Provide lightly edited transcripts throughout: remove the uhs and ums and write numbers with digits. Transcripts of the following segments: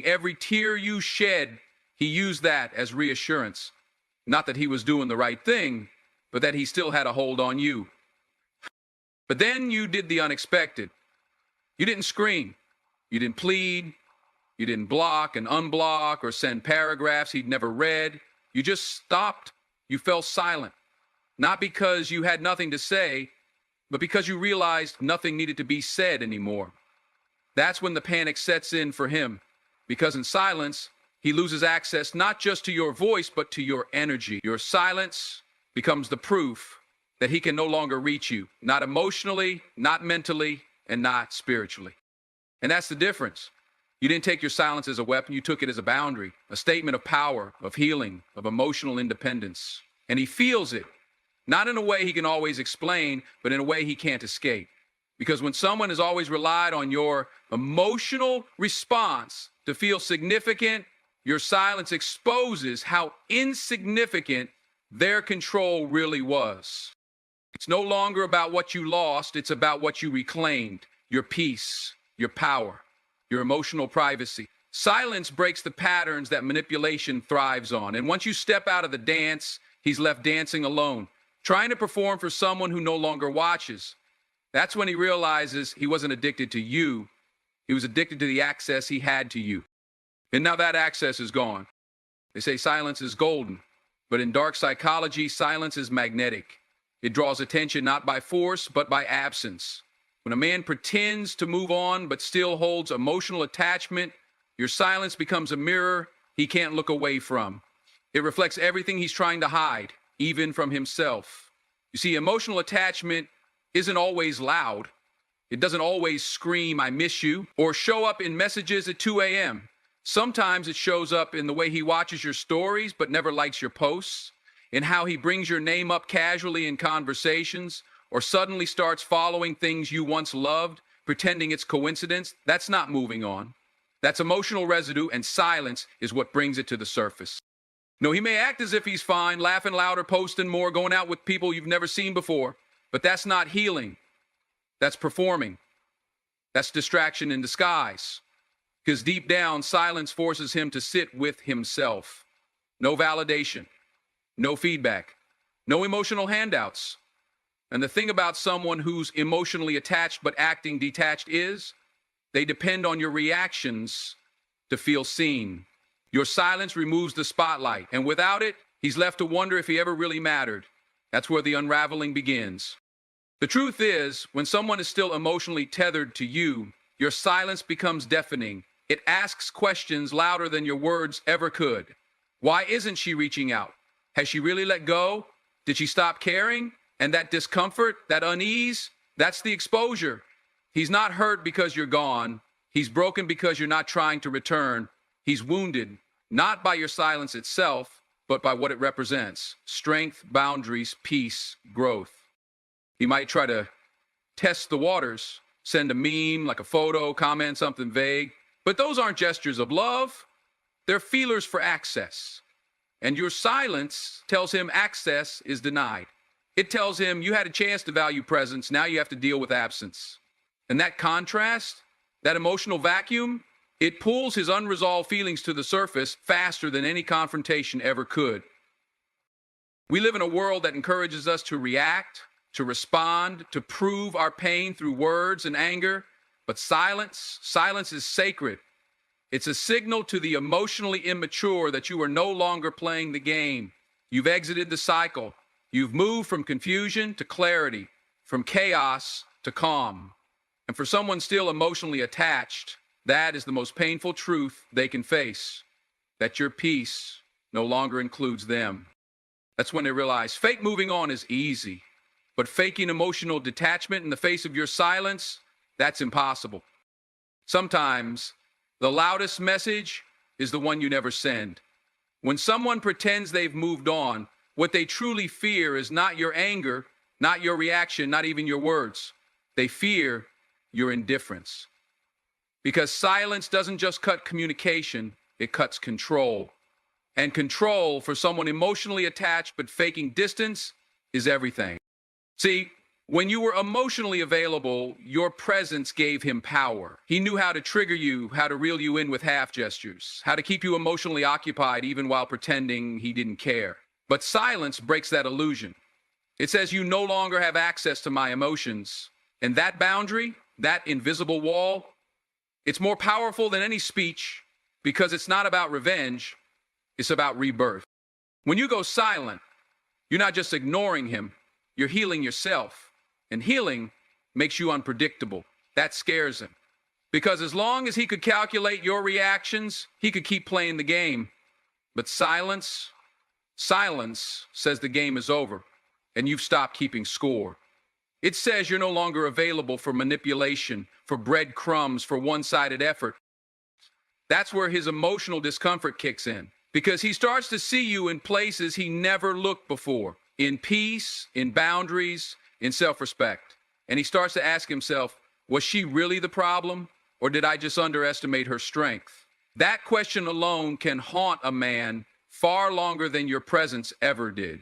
Every tear you shed, he used that as reassurance. Not that he was doing the right thing, but that he still had a hold on you. But then you did the unexpected. You didn't scream. You didn't plead. You didn't block and unblock or send paragraphs he'd never read. You just stopped. You fell silent. Not because you had nothing to say, but because you realized nothing needed to be said anymore. That's when the panic sets in for him, because in silence, he loses access not just to your voice, but to your energy. Your silence becomes the proof that he can no longer reach you, not emotionally, not mentally, and not spiritually. And that's the difference. You didn't take your silence as a weapon, you took it as a boundary, a statement of power, of healing, of emotional independence. And he feels it, not in a way he can always explain, but in a way he can't escape. Because when someone has always relied on your emotional response to feel significant, your silence exposes how insignificant their control really was. It's no longer about what you lost, it's about what you reclaimed, your peace, your power, your emotional privacy. Silence breaks the patterns that manipulation thrives on. And once you step out of the dance, he's left dancing alone, trying to perform for someone who no longer watches. That's when he realizes he wasn't addicted to you. He was addicted to the access he had to you. And now that access is gone. They say silence is golden, but in dark psychology, silence is magnetic. It draws attention not by force, but by absence. When a man pretends to move on, but still holds emotional attachment, your silence becomes a mirror he can't look away from. It reflects everything he's trying to hide, even from himself. You see, emotional attachment isn't always loud. It doesn't always scream, "I miss you," or show up in messages at 2 a.m. Sometimes it shows up in the way he watches your stories but never likes your posts, in how he brings your name up casually in conversations, or suddenly starts following things you once loved, pretending it's coincidence. That's not moving on. That's emotional residue, and silence is what brings it to the surface. No, he may act as if he's fine, laughing louder, posting more, going out with people you've never seen before, but that's not healing. That's performing. That's distraction in disguise. Because deep down, silence forces him to sit with himself. No validation, no feedback, no emotional handouts. And the thing about someone who's emotionally attached but acting detached is they depend on your reactions to feel seen. Your silence removes the spotlight, and without it, he's left to wonder if he ever really mattered. That's where the unraveling begins. The truth is, when someone is still emotionally tethered to you, your silence becomes deafening. It asks questions louder than your words ever could. Why isn't she reaching out? Has she really let go? Did she stop caring? And that discomfort, that unease, that's the exposure. He's not hurt because you're gone. He's broken because you're not trying to return. He's wounded, not by your silence itself, but by what it represents: strength, boundaries, peace, growth. He might try to test the waters, send a meme, like a photo, comment something vague, but those aren't gestures of love. They're feelers for access. And your silence tells him access is denied. It tells him you had a chance to value presence, now you have to deal with absence. And that contrast, that emotional vacuum, it pulls his unresolved feelings to the surface faster than any confrontation ever could. We live in a world that encourages us to react, to respond, to prove our pain through words and anger. But silence is sacred. It's a signal to the emotionally immature that you are no longer playing the game. You've exited the cycle. You've moved from confusion to clarity, from chaos to calm. And for someone still emotionally attached, that is the most painful truth they can face, that your peace no longer includes them. That's when they realize fake moving on is easy, but faking emotional detachment in the face of your silence, that's impossible. Sometimes the loudest message is the one you never send. When someone pretends they've moved on, what they truly fear is not your anger, not your reaction, not even your words. They fear your indifference. Because silence doesn't just cut communication, it cuts control. And control for someone emotionally attached but faking distance is everything. See, When you were emotionally available, your presence gave him power. He knew how to trigger you, how to reel you in with half gestures, how to keep you emotionally occupied even while pretending he didn't care. But silence breaks that illusion. It says you no longer have access to my emotions. And that boundary, that invisible wall, it's more powerful than any speech because it's not about revenge, it's about rebirth. When you go silent, you're not just ignoring him, you're healing yourself. And healing makes you unpredictable. That scares him. Because as long as he could calculate your reactions, he could keep playing the game. But silence says the game is over, and you've stopped keeping score. It says you're no longer available for manipulation, for breadcrumbs, for one-sided effort. That's where his emotional discomfort kicks in, because he starts to see you in places he never looked before, in peace, in boundaries, in self-respect. And he starts to ask himself, was she really the problem, or did I just underestimate her strength? That question alone can haunt a man far longer than your presence ever did.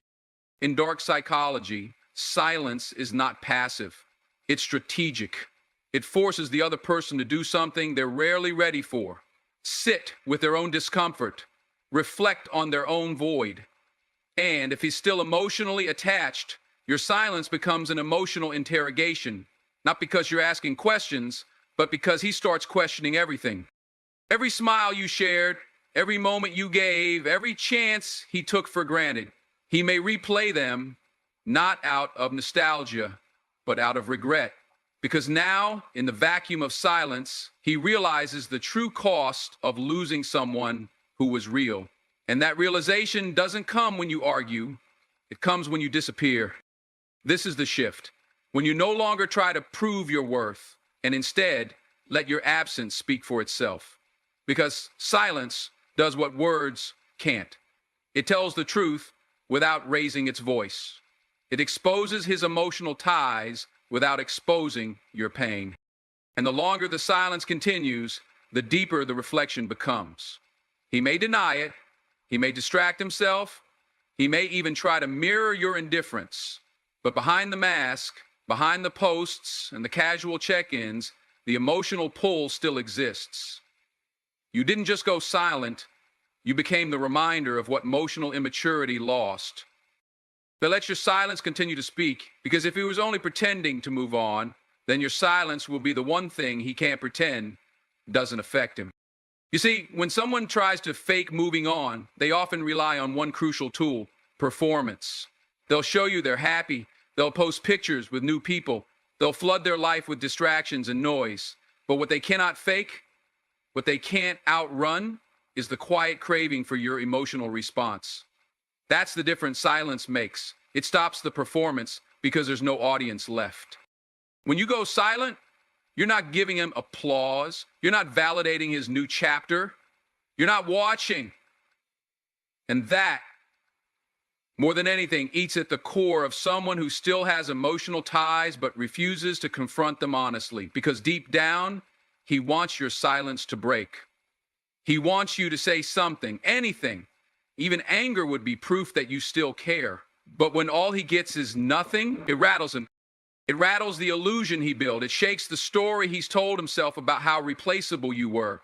In dark psychology, silence is not passive. It's strategic. It forces the other person to do something they're rarely ready for. Sit with their own discomfort. Reflect on their own void. And if he's still emotionally attached, your silence becomes an emotional interrogation, not because you're asking questions, but because he starts questioning everything. Every smile you shared, every moment you gave, every chance he took for granted. He may replay them, not out of nostalgia, but out of regret. Because now, in the vacuum of silence, he realizes the true cost of losing someone who was real. And that realization doesn't come when you argue, it comes when you disappear. This is the shift. When you no longer try to prove your worth, and instead let your absence speak for itself. Because silence does what words can't. It tells the truth without raising its voice. It exposes his emotional ties without exposing your pain. And the longer the silence continues, the deeper the reflection becomes. He may deny it, he may distract himself, he may even try to mirror your indifference. But behind the mask, behind the posts and the casual check-ins, the emotional pull still exists. You didn't just go silent, you became the reminder of what emotional immaturity lost. But let your silence continue to speak, because if he was only pretending to move on, then your silence will be the one thing he can't pretend doesn't affect him. You see, when someone tries to fake moving on, they often rely on one crucial tool: performance. They'll show you they're happy. They'll post pictures with new people. They'll flood their life with distractions and noise. But what they cannot fake, what they can't outrun, is the quiet craving for your emotional response. That's the difference silence makes. It stops the performance because there's no audience left. When you go silent, you're not giving him applause. You're not validating his new chapter. You're not watching. And that, more than anything, eats at the core of someone who still has emotional ties but refuses to confront them honestly, because deep down, he wants your silence to break. He wants you to say something, anything. Even anger would be proof that you still care. But when all he gets is nothing, it rattles him. It rattles the illusion he built. It shakes the story he's told himself about how replaceable you were.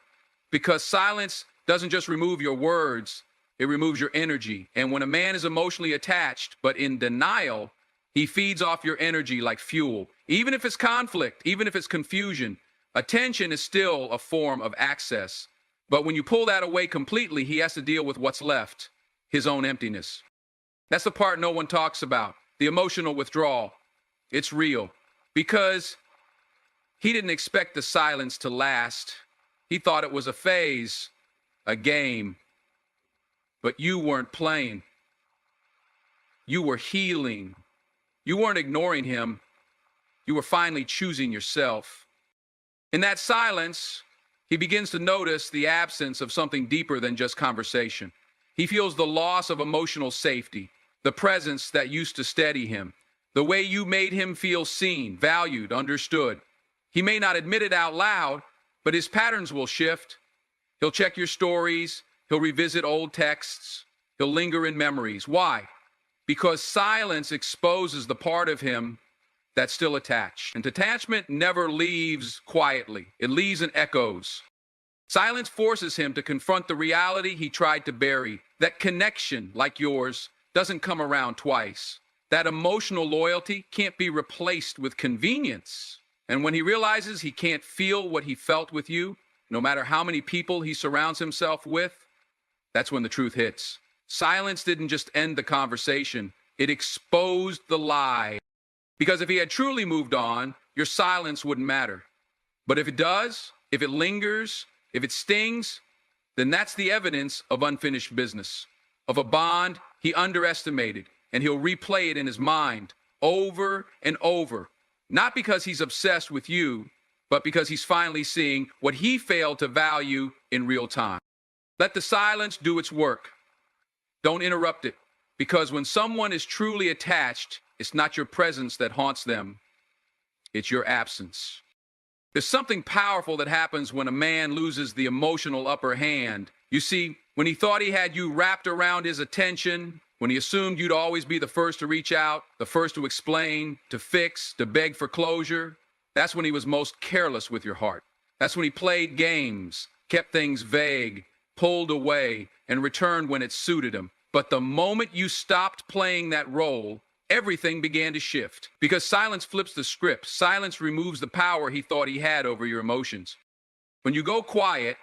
Because silence doesn't just remove your words, it removes your energy. And when a man is emotionally attached, but in denial, he feeds off your energy like fuel. Even if it's conflict, even if it's confusion, attention is still a form of access. But when you pull that away completely, he has to deal with what's left, his own emptiness. That's the part no one talks about, the emotional withdrawal. It's real, because he didn't expect the silence to last. He thought it was a phase, a game. But you weren't playing. You were healing. You weren't ignoring him. You were finally choosing yourself. In that silence, he begins to notice the absence of something deeper than just conversation. He feels the loss of emotional safety, the presence that used to steady him, the way you made him feel seen, valued, understood. He may not admit it out loud, but his patterns will shift. He'll check your stories. He'll revisit old texts. He'll linger in memories. Why? Because silence exposes the part of him that's still attached. And detachment never leaves quietly. It leaves in echoes. Silence forces him to confront the reality he tried to bury. That connection, like yours, doesn't come around twice. That emotional loyalty can't be replaced with convenience. And when he realizes he can't feel what he felt with you, no matter how many people he surrounds himself with, that's when the truth hits. Silence didn't just end the conversation, it exposed the lie. Because if he had truly moved on, your silence wouldn't matter. But if it does, if it lingers, if it stings, then that's the evidence of unfinished business, of a bond he underestimated, and he'll replay it in his mind over and over, not because he's obsessed with you, but because he's finally seeing what he failed to value in real time. Let the silence do its work. Don't interrupt it, because when someone is truly attached, it's not your presence that haunts them, it's your absence. There's something powerful that happens when a man loses the emotional upper hand. You see, when he thought he had you wrapped around his attention, when he assumed you'd always be the first to reach out, the first to explain, to fix, to beg for closure, that's when he was most careless with your heart. That's when he played games, kept things vague, pulled away, and returned when it suited him. But the moment you stopped playing that role, everything began to shift. Because silence flips the script. Silence removes the power he thought he had over your emotions. When you go quiet,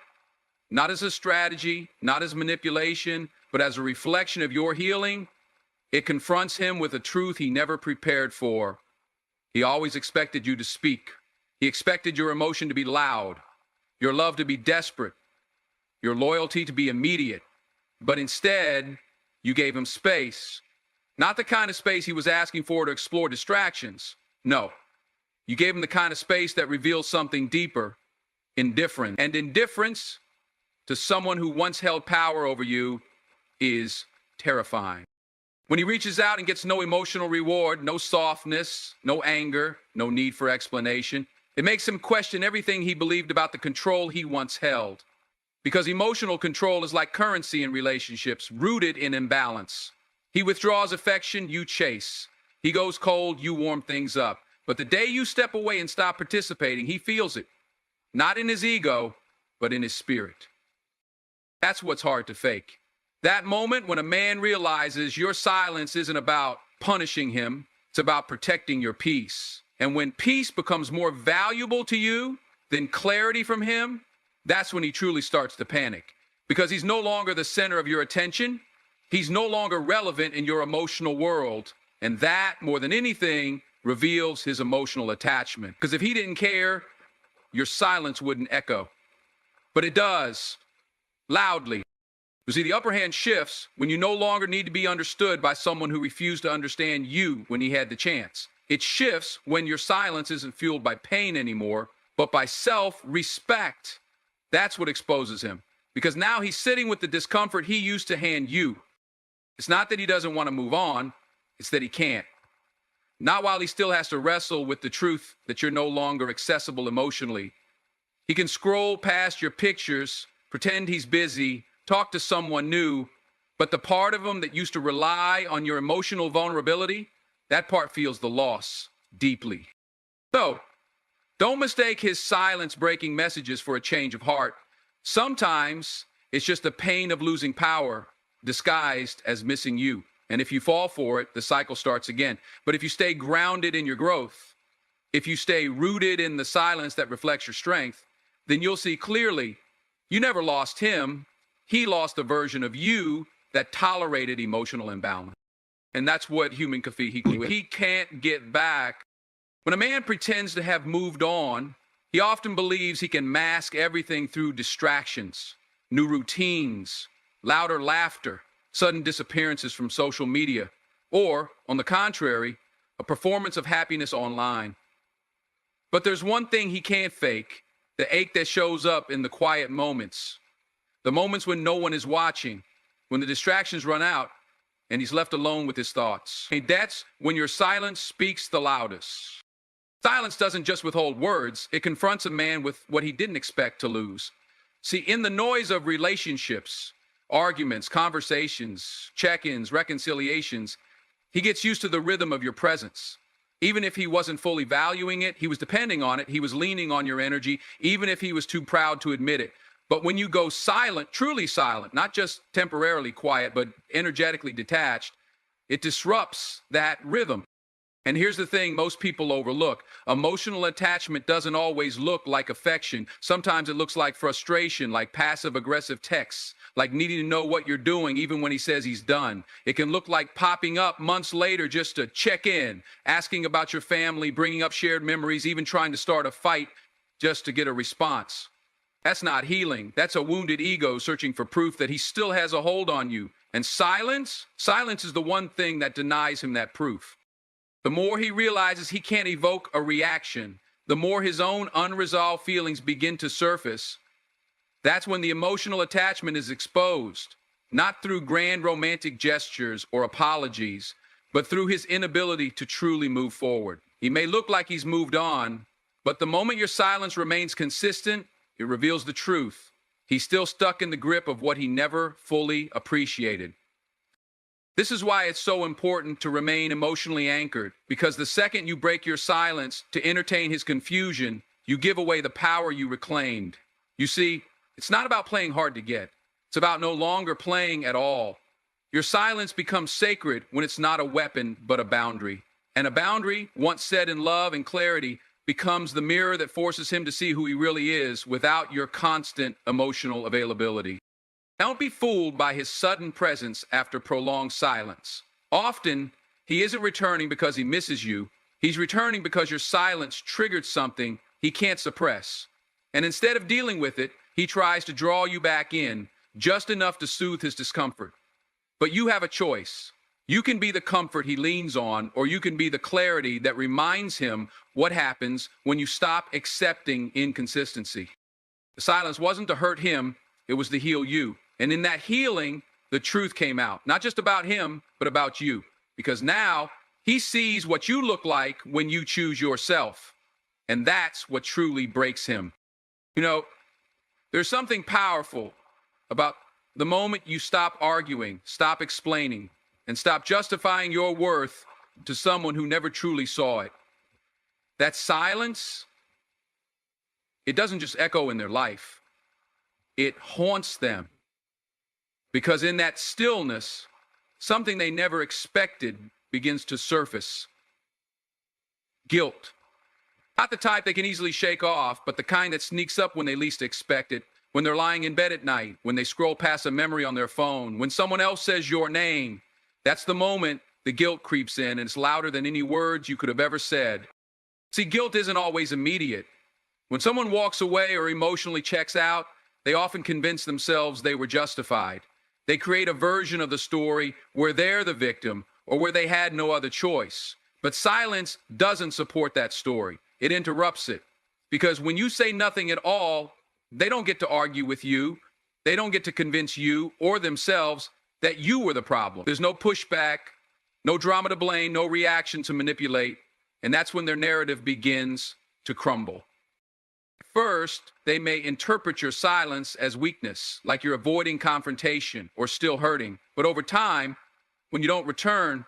not as a strategy, not as manipulation, but as a reflection of your healing, it confronts him with a truth he never prepared for. He always expected you to speak. He expected your emotion to be loud, your love to be desperate, your loyalty to be immediate. But instead, you gave him space. Not the kind of space he was asking for to explore distractions. No, you gave him the kind of space that reveals something deeper, indifference. And indifference to someone who once held power over you is terrifying. When he reaches out and gets no emotional reward, no softness, no anger, no need for explanation, it makes him question everything he believed about the control he once held. Because emotional control is like currency in relationships, rooted in imbalance. He withdraws affection, you chase. He goes cold, you warm things up. But the day you step away and stop participating, he feels it. Not in his ego, but in his spirit. That's what's hard to fake. That moment when a man realizes your silence isn't about punishing him, it's about protecting your peace. And when peace becomes more valuable to you than clarity from him, that's when he truly starts to panic. Because he's no longer the center of your attention. He's no longer relevant in your emotional world. And that, more than anything, reveals his emotional attachment. Because if he didn't care, your silence wouldn't echo. But it does, loudly. You see, the upper hand shifts when you no longer need to be understood by someone who refused to understand you when he had the chance. It shifts when your silence isn't fueled by pain anymore, but by self-respect. That's what exposes him. Because now he's sitting with the discomfort he used to hand you. It's not that he doesn't want to move on, it's that he can't. Not while he still has to wrestle with the truth that you're no longer accessible emotionally. He can scroll past your pictures, pretend he's busy, talk to someone new, but the part of him that used to rely on your emotional vulnerability, that part feels the loss deeply. So, don't mistake his silence-breaking messages for a change of heart. Sometimes it's just the pain of losing power disguised as missing you. And if you fall for it, the cycle starts again. But if you stay grounded in your growth, if you stay rooted in the silence that reflects your strength, then you'll see clearly you never lost him. He lost a version of you that tolerated emotional imbalance. And that's what human he can't get back. When a man pretends to have moved on, he often believes he can mask everything through distractions, new routines, louder laughter, sudden disappearances from social media, or, on the contrary, a performance of happiness online. But there's one thing he can't fake, the ache that shows up in the quiet moments, the moments when no one is watching, when the distractions run out, and he's left alone with his thoughts. And that's when your silence speaks the loudest. Silence doesn't just withhold words, it confronts a man with what he didn't expect to lose. See, in the noise of relationships, arguments, conversations, check-ins, reconciliations, he gets used to the rhythm of your presence. Even if he wasn't fully valuing it, he was depending on it, he was leaning on your energy, even if he was too proud to admit it. But when you go silent, truly silent, not just temporarily quiet, but energetically detached, it disrupts that rhythm. And here's the thing most people overlook. Emotional attachment doesn't always look like affection. Sometimes it looks like frustration, like passive aggressive texts, like needing to know what you're doing even when he says he's done. It can look like popping up months later just to check in, asking about your family, bringing up shared memories, even trying to start a fight just to get a response. That's not healing. That's a wounded ego searching for proof that he still has a hold on you. And silence is the one thing that denies him that proof. The more he realizes he can't evoke a reaction, the more his own unresolved feelings begin to surface. That's when the emotional attachment is exposed, not through grand romantic gestures or apologies, but through his inability to truly move forward. He may look like he's moved on, but the moment your silence remains consistent, it reveals the truth. He's still stuck in the grip of what he never fully appreciated. This is why it's so important to remain emotionally anchored, because the second you break your silence to entertain his confusion, you give away the power you reclaimed. You see, it's not about playing hard to get. It's about no longer playing at all. Your silence becomes sacred when it's not a weapon, but a boundary. And a boundary, once set in love and clarity, becomes the mirror that forces him to see who he really is without your constant emotional availability. Don't be fooled by his sudden presence after prolonged silence. Often, he isn't returning because he misses you. He's returning because your silence triggered something he can't suppress. And instead of dealing with it, he tries to draw you back in, just enough to soothe his discomfort. But you have a choice. You can be the comfort he leans on, or you can be the clarity that reminds him what happens when you stop accepting inconsistency. The silence wasn't to hurt him, it was to heal you. And in that healing, the truth came out, not just about him, but about you. Because now he sees what you look like when you choose yourself. And that's what truly breaks him. You know, there's something powerful about the moment you stop arguing, stop explaining, and stop justifying your worth to someone who never truly saw it. That silence, it doesn't just echo in their life. It haunts them. Because in that stillness, something they never expected begins to surface. Guilt. Not the type they can easily shake off, but the kind that sneaks up when they least expect it, when they're lying in bed at night, when they scroll past a memory on their phone, when someone else says your name. That's the moment the guilt creeps in, and it's louder than any words you could have ever said. See, guilt isn't always immediate. When someone walks away or emotionally checks out, they often convince themselves they were justified. They create a version of the story where they're the victim or where they had no other choice. But silence doesn't support that story. It interrupts it. Because when you say nothing at all, they don't get to argue with you. They don't get to convince you or themselves that you were the problem. There's no pushback, no drama to blame, no reaction to manipulate. And that's when their narrative begins to crumble. First, they may interpret your silence as weakness, like you're avoiding confrontation or still hurting. But over time, when you don't return,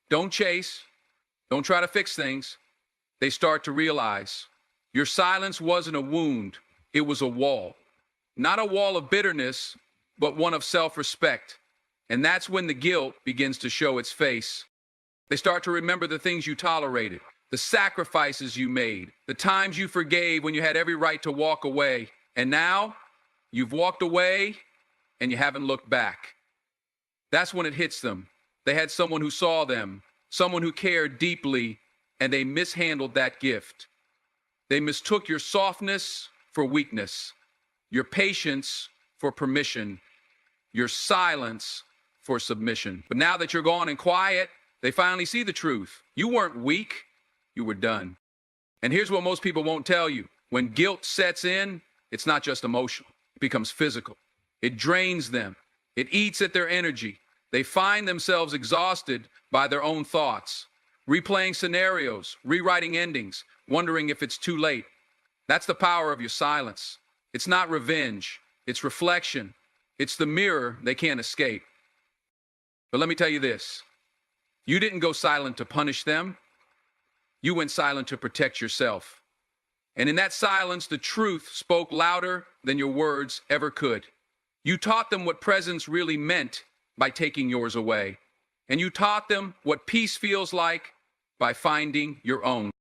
don't chase, don't try to fix things, they start to realize your silence wasn't a wound, it was a wall. Not a wall of bitterness, but one of self-respect. And that's when the guilt begins to show its face. They start to remember the things you tolerated, the sacrifices you made, the times you forgave when you had every right to walk away. And now, you've walked away and you haven't looked back. That's when it hits them. They had someone who saw them, someone who cared deeply, and they mishandled that gift. They mistook your softness for weakness, your patience for permission, your silence for submission. But now that you're gone and quiet, they finally see the truth. You weren't weak. You were done. And here's what most people won't tell you. When guilt sets in, it's not just emotional. It becomes physical. It drains them. It eats at their energy. They find themselves exhausted by their own thoughts, replaying scenarios, rewriting endings, wondering if it's too late. That's the power of your silence. It's not revenge. It's reflection. It's the mirror they can't escape. But let me tell you this. You didn't go silent to punish them. You went silent to protect yourself. And in that silence, the truth spoke louder than your words ever could. You taught them what presence really meant by taking yours away. And you taught them what peace feels like by finding your own.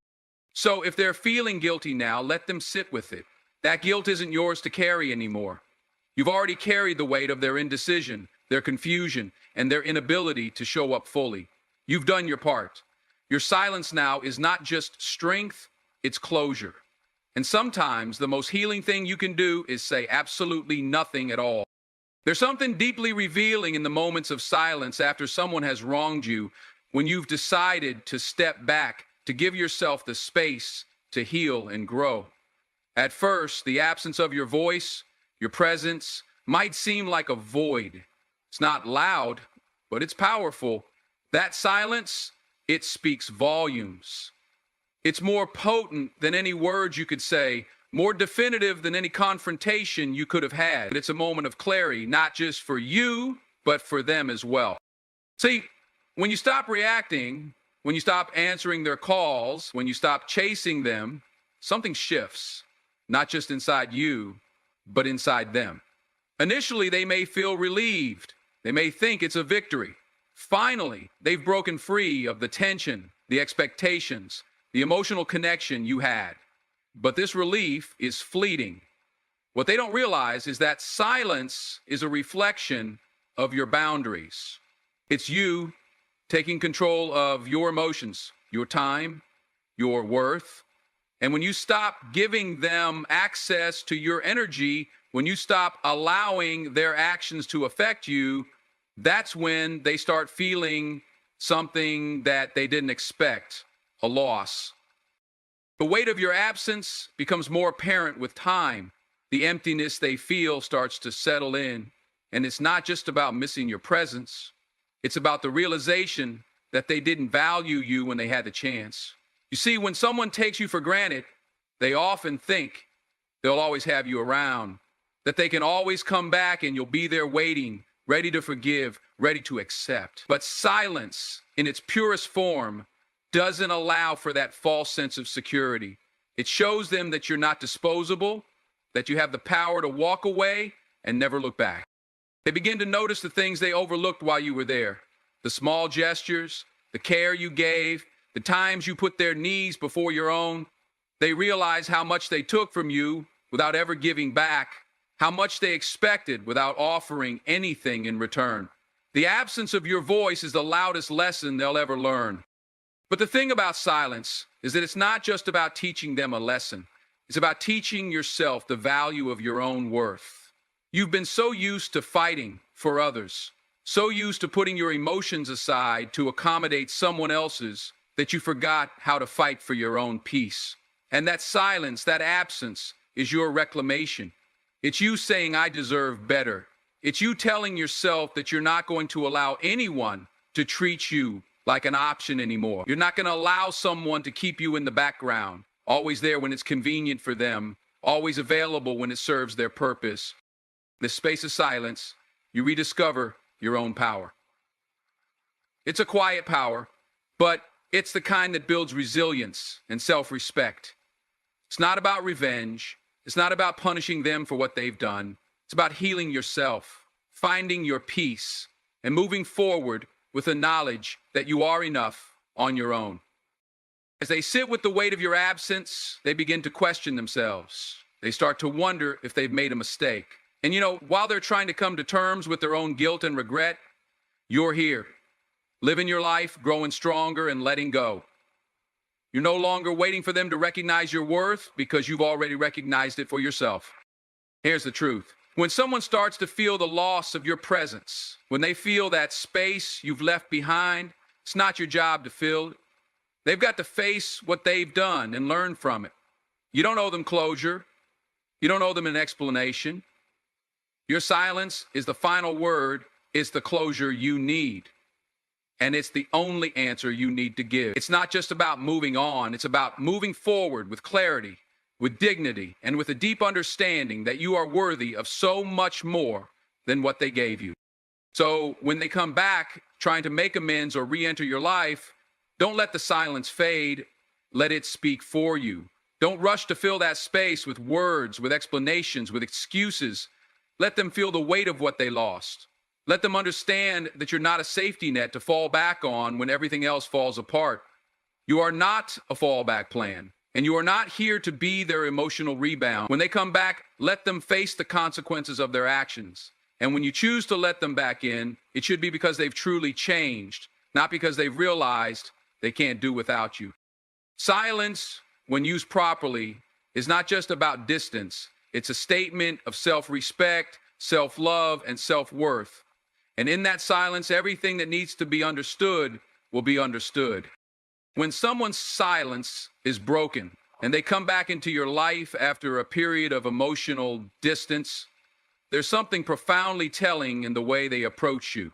So if they're feeling guilty now, let them sit with it. That guilt isn't yours to carry anymore. You've already carried the weight of their indecision, their confusion, and their inability to show up fully. You've done your part. Your silence now is not just strength, it's closure. And sometimes the most healing thing you can do is say absolutely nothing at all. There's something deeply revealing in the moments of silence after someone has wronged you, when you've decided to step back, to give yourself the space to heal and grow. At first, the absence of your voice, your presence, might seem like a void. It's not loud, but it's powerful. That silence, it speaks volumes. It's more potent than any words you could say, more definitive than any confrontation you could have had. It's a moment of clarity, not just for you, but for them as well. See, when you stop reacting, when you stop answering their calls, when you stop chasing them, something shifts, not just inside you, but inside them. Initially, they may feel relieved. They may think it's a victory. Finally, they've broken free of the tension, the expectations, the emotional connection you had. But this relief is fleeting. What they don't realize is that silence is a reflection of your boundaries. It's you taking control of your emotions, your time, your worth. And when you stop giving them access to your energy, when you stop allowing their actions to affect you, that's when they start feeling something that they didn't expect, a loss. The weight of your absence becomes more apparent with time. The emptiness they feel starts to settle in. And it's not just about missing your presence. It's about the realization that they didn't value you when they had the chance. You see, when someone takes you for granted, they often think they'll always have you around, that they can always come back and you'll be there waiting, ready to forgive, ready to accept. But silence, in its purest form, doesn't allow for that false sense of security. It shows them that you're not disposable, that you have the power to walk away and never look back. They begin to notice the things they overlooked while you were there, the small gestures, the care you gave, the times you put their needs before your own. They realize how much they took from you without ever giving back, how much they expected without offering anything in return. The absence of your voice is the loudest lesson they'll ever learn. But the thing about silence is that it's not just about teaching them a lesson. It's about teaching yourself the value of your own worth. You've been so used to fighting for others, so used to putting your emotions aside to accommodate someone else's, that you forgot how to fight for your own peace. And that silence, that absence, is your reclamation. It's you saying, I deserve better. It's you telling yourself that you're not going to allow anyone to treat you like an option anymore. You're not going to allow someone to keep you in the background, always there when it's convenient for them, always available when it serves their purpose. In this space of silence, you rediscover your own power. It's a quiet power, but it's the kind that builds resilience and self-respect. It's not about revenge. It's not about punishing them for what they've done. It's about healing yourself, finding your peace, and moving forward with the knowledge that you are enough on your own. As they sit with the weight of your absence, they begin to question themselves. They start to wonder if they've made a mistake. And while they're trying to come to terms with their own guilt and regret, you're here, living your life, growing stronger and letting go. You're no longer waiting for them to recognize your worth because you've already recognized it for yourself. Here's the truth. When someone starts to feel the loss of your presence, when they feel that space you've left behind, it's not your job to fill it. They've got to face what they've done and learn from it. You don't owe them closure. You don't owe them an explanation. Your silence is the final word. It's the closure you need. And it's the only answer you need to give. It's not just about moving on. It's about moving forward with clarity, with dignity, and with a deep understanding that you are worthy of so much more than what they gave you. So when they come back trying to make amends or re-enter your life, don't let the silence fade. Let it speak for you. Don't rush to fill that space with words, with explanations, with excuses. Let them feel the weight of what they lost. Let them understand that you're not a safety net to fall back on when everything else falls apart. You are not a fallback plan, and you are not here to be their emotional rebound. When they come back, let them face the consequences of their actions. And when you choose to let them back in, it should be because they've truly changed, not because they've realized they can't do without you. Silence, when used properly, is not just about distance. It's a statement of self-respect, self-love, and self-worth. And in that silence, everything that needs to be understood will be understood. When someone's silence is broken and they come back into your life after a period of emotional distance, there's something profoundly telling in the way they approach you.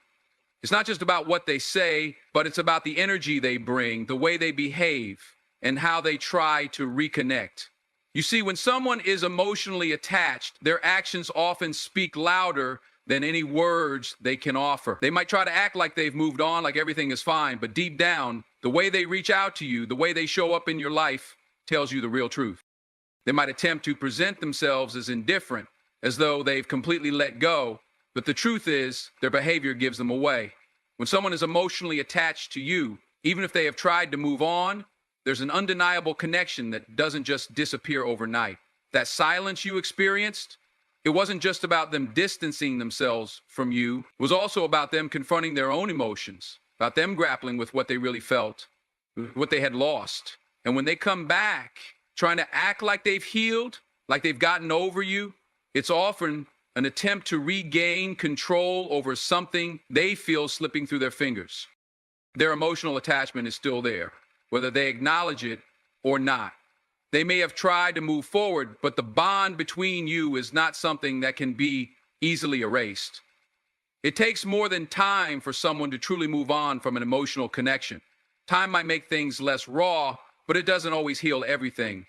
It's not just about what they say, but it's about the energy they bring, the way they behave, and how they try to reconnect. You see, when someone is emotionally attached, their actions often speak louder than any words they can offer. They might try to act like they've moved on, like everything is fine, but deep down, the way they reach out to you, the way they show up in your life, tells you the real truth. They might attempt to present themselves as indifferent, as though they've completely let go, but the truth is, their behavior gives them away. When someone is emotionally attached to you, even if they have tried to move on, there's an undeniable connection that doesn't just disappear overnight. That silence you experienced, it wasn't just about them distancing themselves from you, it was also about them confronting their own emotions, about them grappling with what they really felt, what they had lost. And when they come back, trying to act like they've healed, like they've gotten over you, it's often an attempt to regain control over something they feel slipping through their fingers. Their emotional attachment is still there, whether they acknowledge it or not. They may have tried to move forward, but the bond between you is not something that can be easily erased. It takes more than time for someone to truly move on from an emotional connection. Time might make things less raw, but it doesn't always heal everything.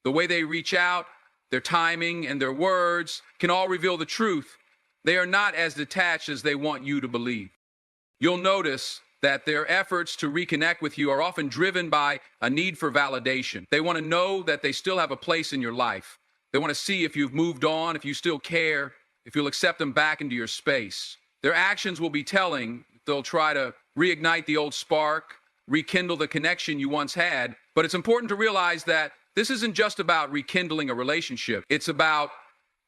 The way they reach out, their timing, and their words can all reveal the truth. They are not as detached as they want you to believe. You'll notice that their efforts to reconnect with you are often driven by a need for validation. They want to know that they still have a place in your life. They want to see if you've moved on, if you still care, if you'll accept them back into your space. Their actions will be telling. They'll try to reignite the old spark, rekindle the connection you once had. But it's important to realize that this isn't just about rekindling a relationship. It's about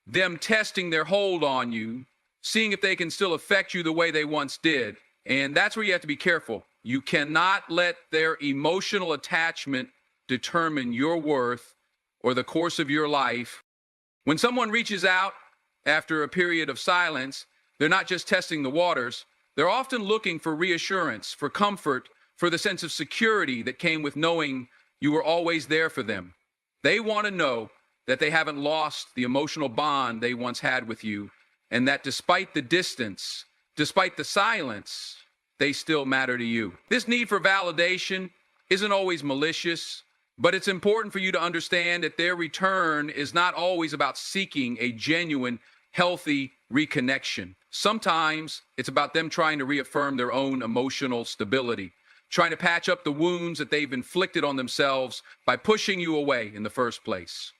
them testing their hold on you, seeing if they can still affect you the way they once did. And that's where you have to be careful. You cannot let their emotional attachment determine your worth or the course of your life. When someone reaches out after a period of silence, they're not just testing the waters. They're often looking for reassurance, for comfort, for the sense of security that came with knowing you were always there for them. They want to know that they haven't lost the emotional bond they once had with you, and that despite the distance, despite the silence, they still matter to you. This need for validation isn't always malicious, but it's important for you to understand that their return is not always about seeking a genuine, healthy reconnection. Sometimes it's about them trying to reaffirm their own emotional stability, trying to patch up the wounds that they've inflicted on themselves by pushing you away in the first place.